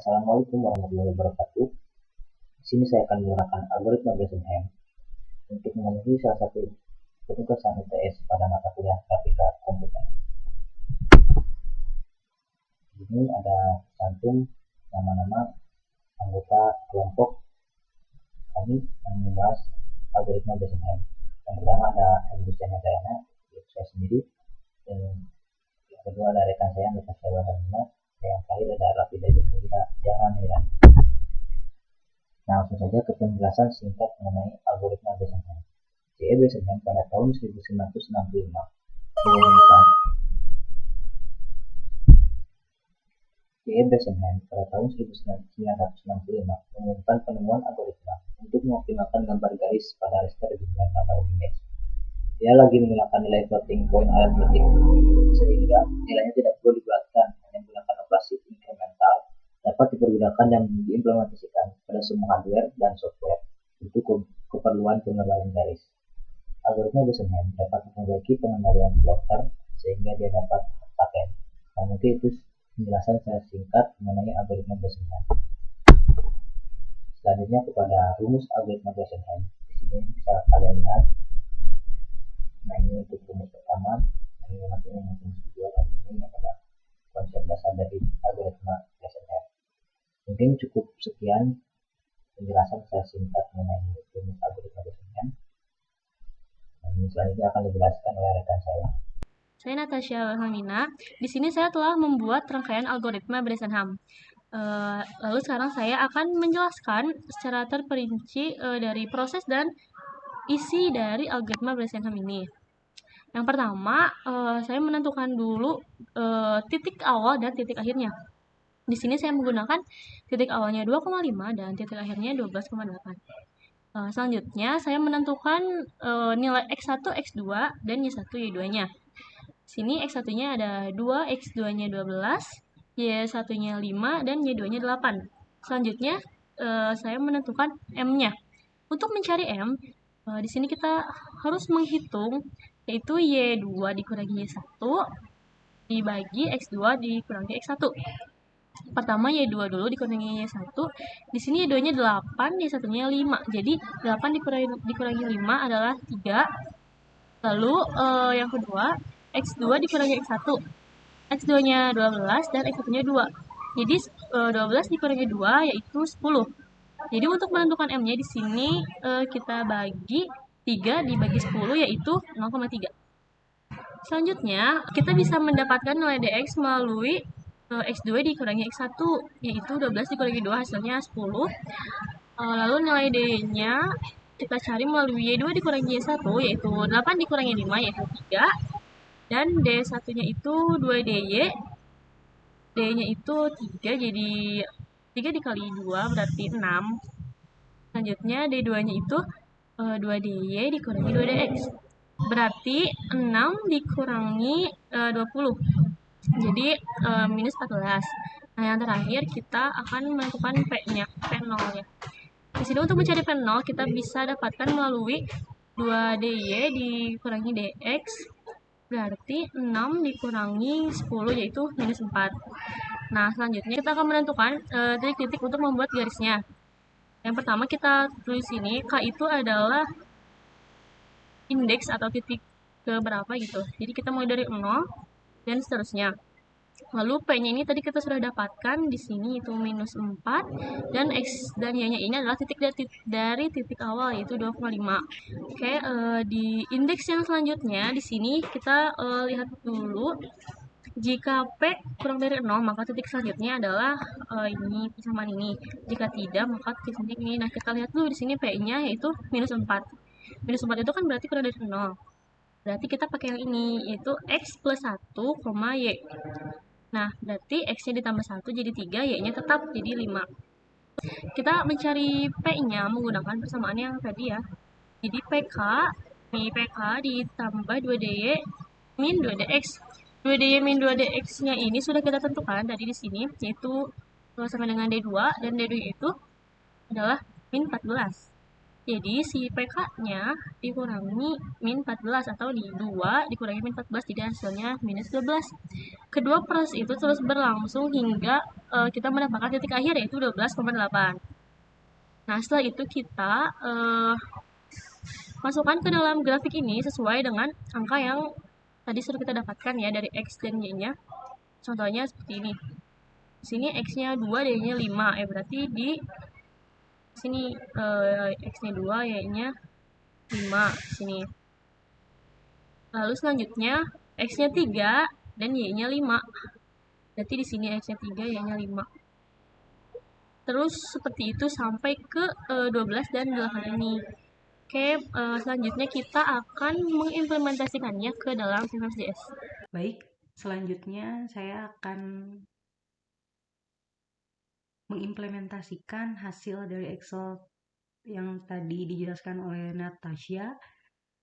Assalamualaikum warahmatullahi wabarakatuh. Di sini saya akan menggunakan algoritma Bresenham untuk memenuhi salah satu penugasan UTS pada mata kuliah grafika komputer. Di sini ada cantum nama-nama anggota kelompok kami yang membahas algoritma Bresenham. Yang pertama ada Agustina Dayana, yaitu saya sendiri, dan yang kedua ada rekan saya Natasha Wardana, dan yang terakhir ada Rafida Jahanira. Nah, langsung saja ke penjelasan singkat mengenai algoritma Bresenham. C.E. Bresenham pada tahun 1965 mengumumkan penemuan algoritma untuk mengoptimalkan gambar garis pada raster bintang atau image. Dia lagi menggunakan nilai floating point arithmetic, sehingga nilainya tidak perlu dibuatkan, hanya menggunakan operasi inkremental dapat dipergunakan dan diimplementasikan pada semua hardware dan software untuk keperluan pengembangan garis. Algoritma Bresenham dapat memiliki pengendalian plotter sehingga dia dapat paten. Nah, mungkin itu penjelasan secara singkat mengenai algoritma Bresenham. Selanjutnya kepada rumus algoritma Bresenham. Di sini bisa kalian lihat. Nah, ini untuk rumus pertama, ini rumus kedua, dan ini adalah konsep dasar dari algoritma Bresenham. Mungkin cukup sekian penjelasan secara singkat mengenai rumus algoritma Bresenham. Selanjutnya akan dijelaskan oleh rekan saya. Saya Natasha Wardana. Di sini saya telah membuat rangkaian algoritma Bresenham. Lalu sekarang saya akan menjelaskan secara terperinci dari proses dan isi dari algoritma Bresenham ini. Yang pertama, saya menentukan dulu titik awal dan titik akhirnya. Di sini saya menggunakan titik awalnya 2,5 dan titik akhirnya 12,8. Selanjutnya, saya menentukan nilai X1, X2, dan Y1, Y2-nya. Sini X1-nya ada 2, X2-nya 12, Y1-nya 5, dan Y2-nya 8. Selanjutnya, saya menentukan M-nya. Untuk mencari M, di sini kita harus menghitung, yaitu Y2 dikurangi Y1, dibagi X2 dikurangi X1. Pertama Y2 dulu dikurangi Y1. Di sini Y2-nya 8, Y1-nya 5. Jadi 8 dikurangi 5 adalah 3. Lalu yang kedua X2 dikurangi X1. X2-nya 12 dan X1-nya 2. Jadi 12 dikurangi 2 yaitu 10. Jadi untuk menentukan M-nya di sini kita bagi 3 dibagi 10 yaitu 0,3. Selanjutnya kita bisa mendapatkan nilai dx melalui X2 dikurangi X1, yaitu 12 dikurangi 2 hasilnya 10. Lalu nilai D-nya kita cari melalui Y2 dikurangi Y1, yaitu 8 dikurangi 5, yaitu 3. Dan D1-nya itu 2DY, D-nya itu 3, jadi 3 dikali 2 berarti 6. Selanjutnya D2-nya itu 2DY dikurangi 2DX, berarti 6 dikurangi 20. Jadi minus 14. Nah, yang terakhir kita akan menentukan P-nya, P0 ya. Di sini untuk mencari P0 kita bisa dapatkan melalui 2DY dikurangi DX, berarti 6 dikurangi 10 yaitu minus 4. Nah, selanjutnya kita akan menentukan titik-titik untuk membuat garisnya. Yang pertama kita tulis ini, K itu adalah indeks atau titik ke berapa gitu. Jadi kita mulai dari 0 dan seterusnya. Lalu P-nya ini tadi kita sudah dapatkan di sini itu minus 4 dan X dan Y-nya ini adalah titik dari titik awal yaitu 2,5. Oke, di indeks yang selanjutnya di sini kita lihat dulu. Jika P kurang dari 0 maka titik selanjutnya adalah ini persamaan ini. Jika tidak maka titik selanjutnya ini. Nah, kita lihat dulu di sini P-nya yaitu minus 4. Minus 4 itu kan berarti kurang dari 0. Berarti kita pakai yang ini, yaitu X plus 1, Y. Nah, berarti X-nya ditambah 1 jadi 3, Y-nya tetap jadi 5. Kita mencari P-nya menggunakan persamaan yang tadi ya. Jadi PK ditambah 2DY min 2DX. 2DY min 2DX-nya ini sudah kita tentukan tadi di sini, yaitu sama dengan D2, dan D2 itu adalah min 14. Jadi si PK-nya dikurangi min 14 atau di 2 dikurangi min 14 jadi hasilnya minus 12. Kedua proses itu terus berlangsung hingga kita mendapatkan titik akhir yaitu 12,8. Nah, setelah itu kita masukkan ke dalam grafik ini sesuai dengan angka yang tadi sudah kita dapatkan ya dari X dan Y-nya. Contohnya seperti ini. Di sini X-nya 2, Y-nya 5. Berarti di sini X-nya 2, Y-nya 5 sini. Lalu selanjutnya X-nya 3 dan Y-nya 5. Berarti di sini X-nya 3, Y-nya 5. Terus seperti itu sampai ke 12 dan 8 ini. Oke, selanjutnya kita akan mengimplementasikannya ke dalam CSS. Baik, selanjutnya saya akan mengimplementasikan hasil dari Excel yang tadi dijelaskan oleh Natasha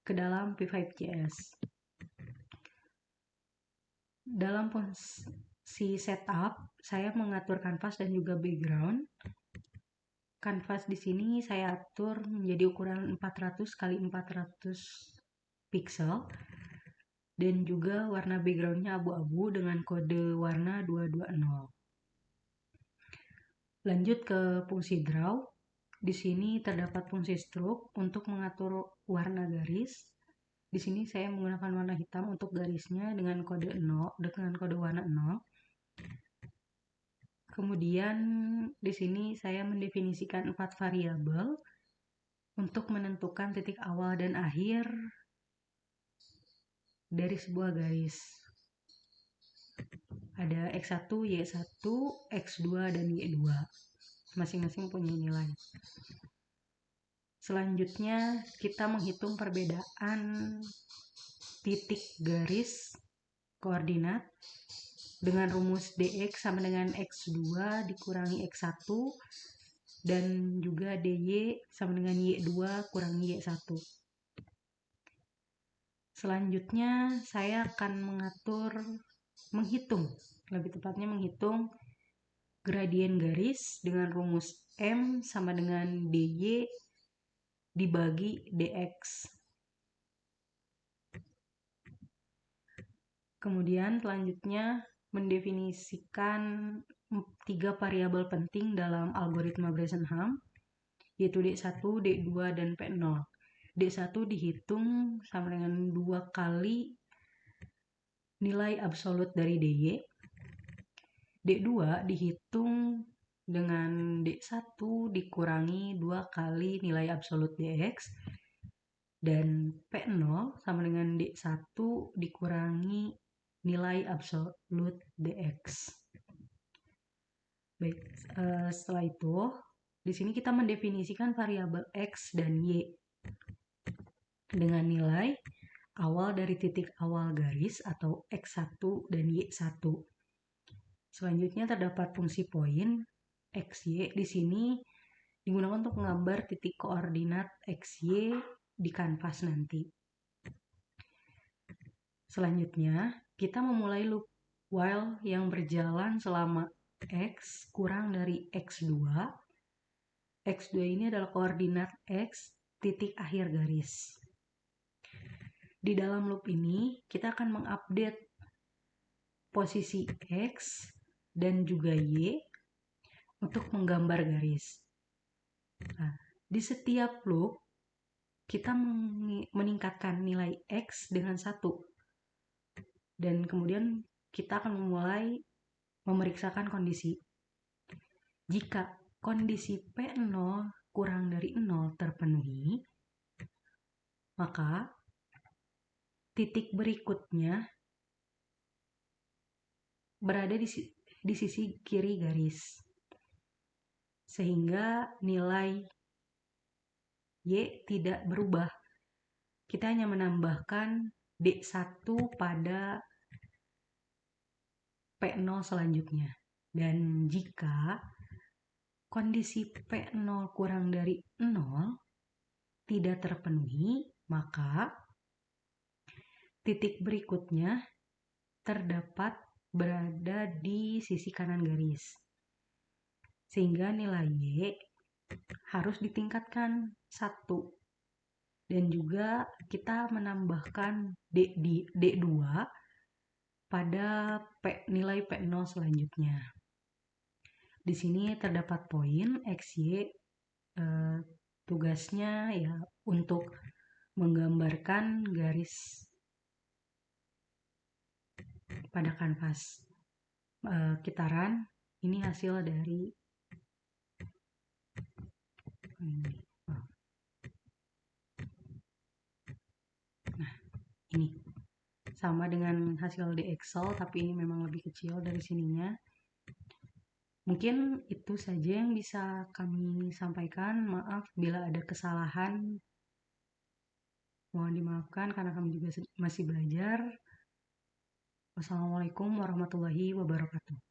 ke dalam P5JS. Dalam si setup, saya mengatur kanvas dan juga background. Kanvas di sini saya atur menjadi ukuran 400 x 400 pixel dan juga warna backgroundnya abu-abu dengan kode warna 220. Lanjut ke fungsi draw. Di sini terdapat fungsi stroke untuk mengatur warna garis. Di sini saya menggunakan warna hitam untuk garisnya dengan kode 0, dengan kode warna 0. Kemudian di sini saya mendefinisikan 4 variabel untuk menentukan titik awal dan akhir dari sebuah garis. Ada X1, Y1, X2, dan Y2. Masing-masing punya nilai. Selanjutnya kita menghitung perbedaan titik garis koordinat dengan rumus dx sama dengan x2 dikurangi x1 dan juga dy sama dengan y2 kurangi y1. Selanjutnya saya akan menghitung gradien garis dengan rumus m sama dengan dy dibagi dx. Kemudian selanjutnya mendefinisikan 3 variabel penting dalam algoritma Bresenham, yaitu D1, D2, dan P0. D1 dihitung sama dengan 2 kali nilai absolut dari dy. D2 dihitung dengan D1 dikurangi 2 kali nilai absolut dx. Dan P0 sama dengan D1 dikurangi nilai absolut dx. Baik, setelah itu di sini kita mendefinisikan variabel x dan y dengan nilai awal dari titik awal garis atau x1 dan y1. Selanjutnya terdapat fungsi poin xy. Di sini digunakan untuk menggambar titik koordinat xy di kanvas nanti. Selanjutnya kita memulai loop while yang berjalan selama x kurang dari x2. x2 ini adalah koordinat x titik akhir garis. Di dalam loop ini kita akan mengupdate posisi x dan juga y untuk menggambar garis. Nah, di setiap loop kita meningkatkan nilai x dengan 1. Dan kemudian kita akan memulai memeriksakan kondisi. Jika kondisi P0 kurang dari 0 terpenuhi, maka titik berikutnya berada di sisi kiri garis. Sehingga nilai y tidak berubah. Kita hanya menambahkan D1 pada P0 selanjutnya. Dan jika kondisi P0 kurang dari 0 tidak terpenuhi, maka titik berikutnya terdapat berada di sisi kanan garis. Sehingga nilai y harus ditingkatkan 1. Dan juga kita menambahkan D2 pada nilai P0 selanjutnya. Di sini terdapat poin XY, tugasnya ya untuk menggambarkan garis pada kanvas. Kitaran ini hasil dari ini. Nah, ini sama dengan hasil di Excel, tapi ini memang lebih kecil dari sininya. Mungkin itu saja yang bisa kami sampaikan. Maaf bila ada kesalahan. Mohon dimaafkan karena kami juga masih belajar. Wassalamualaikum warahmatullahi wabarakatuh.